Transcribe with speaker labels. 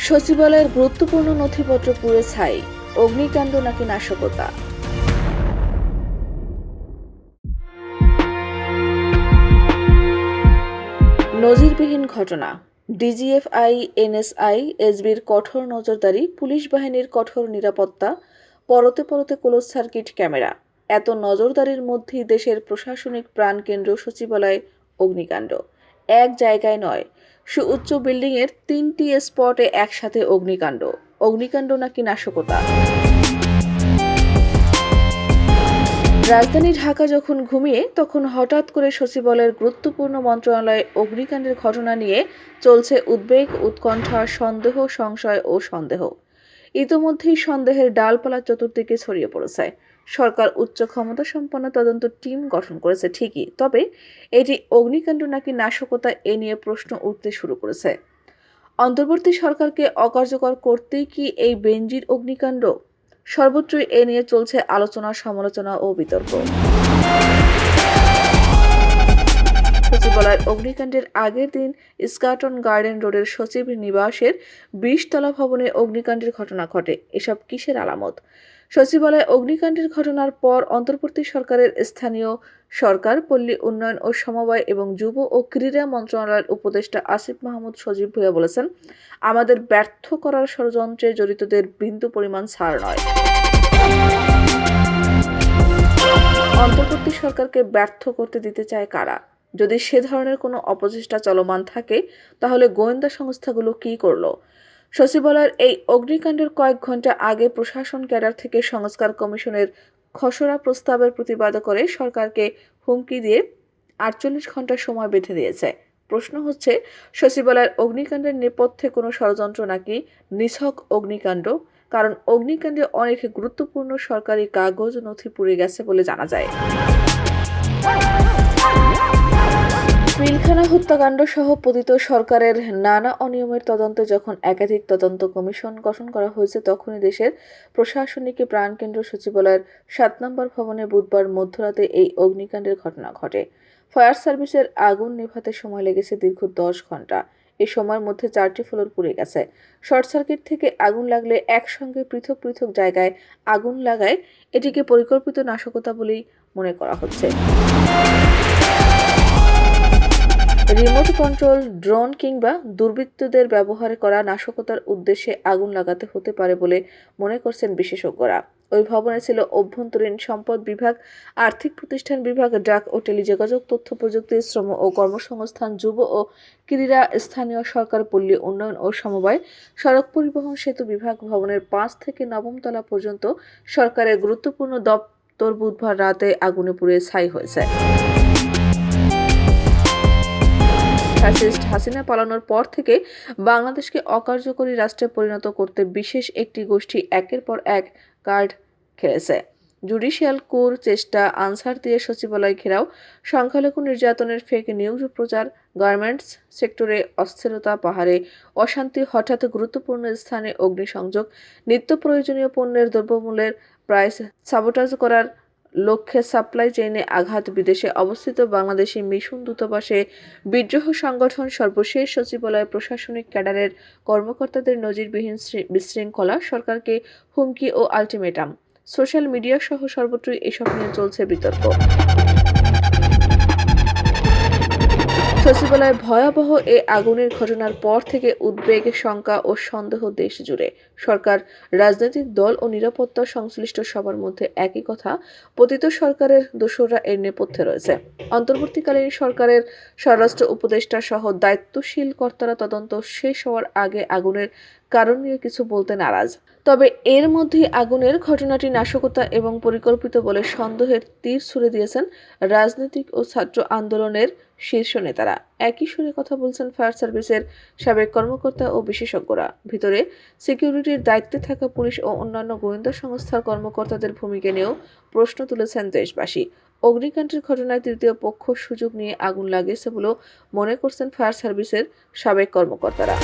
Speaker 1: সচিবালয়ের গুরুত্বপূর্ণ নথিপত্র পুড়ে ছাই, অগ্নিকাণ্ড নাকি নাশকতা। নজিরবিহীন ঘটনা। ডিজিএফআই, এনএসআই, এসবির কঠোর নজরদারি, পুলিশ বাহিনীর কঠোর নিরাপত্তা, পরতে পরতে ক্লোজ সার্কিট ক্যামেরা, এত নজরদারির মধ্যেই দেশের প্রশাসনিক প্রাণকেন্দ্র সচিবালয় অগ্নিকাণ্ড। এক জায়গায় নয়, সুউচ্চ বিল্ডিংয়ের 3টি স্পটে একসাথে অগ্নিকাণ্ড। অগ্নিকাণ্ড নাকি নাশকতা। রাজধানী ঢাকা যখন ঘুমিয়ে, তখন হঠাৎ করে সচিবালয়ের গুরুত্বপূর্ণ মন্ত্রণালয়ে অগ্নিকাণ্ডের ঘটনা নিয়ে চলছে উদ্বেগ, উৎকণ্ঠা, সন্দেহ, সংশয় ও সন্দেহ। ইতোমধ্যেই সন্দেহের ডালপালা চতুর্দিকে ছড়িয়ে পড়েছে। সরকার উচ্চ ক্ষমতা সম্পন্ন তদন্ত টিম গঠন করেছে ঠিকই, তবে এটি অগ্নিকাণ্ড নাকি নাশকতা এ নিয়ে প্রশ্ন উঠতে শুরু করেছে। অন্তর্বর্তী সরকারকে অকার্যকর করতেই কি এই বেনজির অগ্নিকাণ্ড? সর্বত্রই এ নিয়ে চলছে আলোচনা, সমালোচনা ও বিতর্ক। সচিবালয়ের অগ্নিকাণ্ডের আগের দিন স্কাটন গার্ডেন রোডের সচিব নিবাসের 20 তলা ভবনে অগ্নিকাণ্ডের ঘটনা ঘটে। এসব কিসের আলামত? সচিবালয়ে অগ্নিকাণ্ডের ঘটনার পর অন্তর্বর্তী সরকারের স্থানীয় সরকার, পল্লী উন্নয়ন ও সমবায় এবং যুব ও ক্রীড়া মন্ত্রণালয়ের উপদেষ্টা আসিফ মাহমুদ সজীব ভূঁইয়া বলেছেন, আমাদের ব্যর্থ করার ষড়যন্ত্রে জড়িতদের বিন্দু পরিমাণ ছাড় নয়। অন্তর্বর্তী সরকারকে ব্যর্থ করতে দিতে চায় কারা? যদি সে ধরনের কোনো অপচেষ্টা চলমান থাকে, তাহলে গোয়েন্দা সংস্থাগুলো কি করলো? সচিবালয়ের এই অগ্নিকাণ্ডের কয়েক ঘন্টা আগে প্রশাসন ক্যাডার থেকে সংস্কার কমিশনের খসড়া প্রস্তাবের প্রতিবাদ করে সরকারকে হুমকি দিয়ে 48 ঘন্টা সময় বেঁধে দিয়েছে। প্রশ্ন হচ্ছে, সচিবালয়ের অগ্নিকাণ্ডের নেপথ্যে কোনো ষড়যন্ত্র নাকি নিছক অগ্নিকাণ্ড? কারণ অগ্নিকাণ্ডে অনেক গুরুত্বপূর্ণ সরকারি কাগজ, নথি পুড়ে গেছে বলে জানা যায়। পিলখানা হত্যাকাণ্ড সহ পতিত সরকারের নানা অনিয়মের তদন্তে যখন একাধিক তদন্ত কমিশন গঠন করা হয়েছে, তখনই দেশের প্রশাসনিক প্রাণকেন্দ্র সচিবালয়ের 7 নম্বর ভবনে বুধবার মধ্যরাতে এই অগ্নিকাণ্ডের ঘটনা ঘটে। ফায়ার সার্ভিসের আগুন নেভাতে সময় লেগেছে দীর্ঘ 10 ঘন্টা। এই সময়ের মধ্যে 4টি ফ্লোর পুড়ে গেছে। শর্ট সার্কিট থেকে আগুন লাগলে একসঙ্গে পৃথক পৃথক জায়গায় আগুন লাগায় এটিকে পরিকল্পিত নাশকতা বলেই মনে করা হচ্ছে। রিমোট কন্ট্রোল, ড্রোন কিংবা দুর্বৃত্তদের ব্যবহার করা নাশকতার উদ্দেশ্যে আগুন লাগাতে হতে পারে বলে মনে করছেন বিশেষজ্ঞরা। ওই ভবনে ছিল অভ্যন্তরীণ সম্পদ বিভাগ, আর্থিক প্রতিষ্ঠান বিভাগ, ডাক ও টেলিযোগাযোগ, তথ্য প্রযুক্তি, শ্রম ও কর্মসংস্থান, যুব ও ক্রীড়া, স্থানীয় সরকার, পল্লী উন্নয়ন ও সমবায়, সড়ক পরিবহন, সেতু বিভাগ। ভবনের 5 থেকে 9ম তলা পর্যন্ত সরকারের গুরুত্বপূর্ণ দপ্তর বুধবার রাতে আগুনে পুড়ে ছাই হয়েছে। ফ্যাসিস্ট হাসিনা পালানোর পর থেকে বাংলাদেশকে অকার্যকরী রাষ্ট্রে পরিণত করতে বিশেষ একটি গোষ্ঠী একের পর এক কার্ড খেলেছে। জুডিশিয়াল কুর চেষ্টা, আনসার দিয়ে সচিবালয় ঘেরাও, সংখ্যালঘু নির্যাতনের ফেক নিউজ প্রচার, গার্মেন্টস সেক্টরে অস্থিরতা, পাহাড়ে অশান্তি, হঠাৎ গুরুত্বপূর্ণ স্থানে অগ্নিসংযোগ, নিত্য প্রয়োজনীয় পণ্যের দ্রব্যমূল্যের প্রাইস সাবোটাজ করার লক্ষ্যে সাপ্লাই চেইনে আঘাত, বিদেশে অবস্থিত বাংলাদেশি মিশন দূতাবাসে বিদ্রোহ সংগঠন, সর্বশেষ সচিবালয় প্রশাসনিক ক্যাডারের কর্মকর্তাদের নজিরবিহীন বিশৃঙ্খলা, সরকারকে হুমকি ও আলটিমেটাম। সোশ্যাল মিডিয়া সহ সর্বত্রই এসব নিয়ে চলছে বিতর্ক। সচিবালয়ে ভয়াবহ এ আগুনের ঘটনার পর থেকে উদ্বেগ, শঙ্কা ও সন্দেহ দেশ জুড়ে। সরকার, রাজনৈতিক দল ও নিরাপত্তা সংশ্লিষ্ট সবার মধ্যে একই কথা, পতিত সরকারের দোসররা এর নেপথ্যে রয়েছে। অন্তর্বর্তীকালীন সরকারের স্বরাষ্ট্র উপদেষ্টা সহ দায়িত্বশীল কর্তারা তদন্ত শেষ হওয়ার আগে আগুনের কারণ নিয়ে কিছু বলতে নারাজ। তবে এর মধ্যেই আগুনের ঘটনাটি নাশকতা এবং পরিকল্পিত বলে সন্দেহের তীর ছুড়ে দিয়েছেন রাজনৈতিক ও ছাত্র আন্দোলনের শীর্ষ নেতারা। একই সুরে কথা বলছেন ফায়ার সার্ভিসের সাবেক কর্মকর্তা ও বিশেষজ্ঞরা। ভিতরে সিকিউরিটির দায়িত্বে থাকা পুলিশ ও অন্যান্য গোয়েন্দা সংস্থার কর্মকর্তাদের ভূমিকা নিয়েও প্রশ্ন তুলেছেন দেশবাসী। অগ্নিকাণ্ডের ঘটনায় তৃতীয় পক্ষ সুযোগ নিয়ে আগুন লাগিয়েছে বলেও মনে করছেন ফায়ার সার্ভিসের সাবেক কর্মকর্তারা।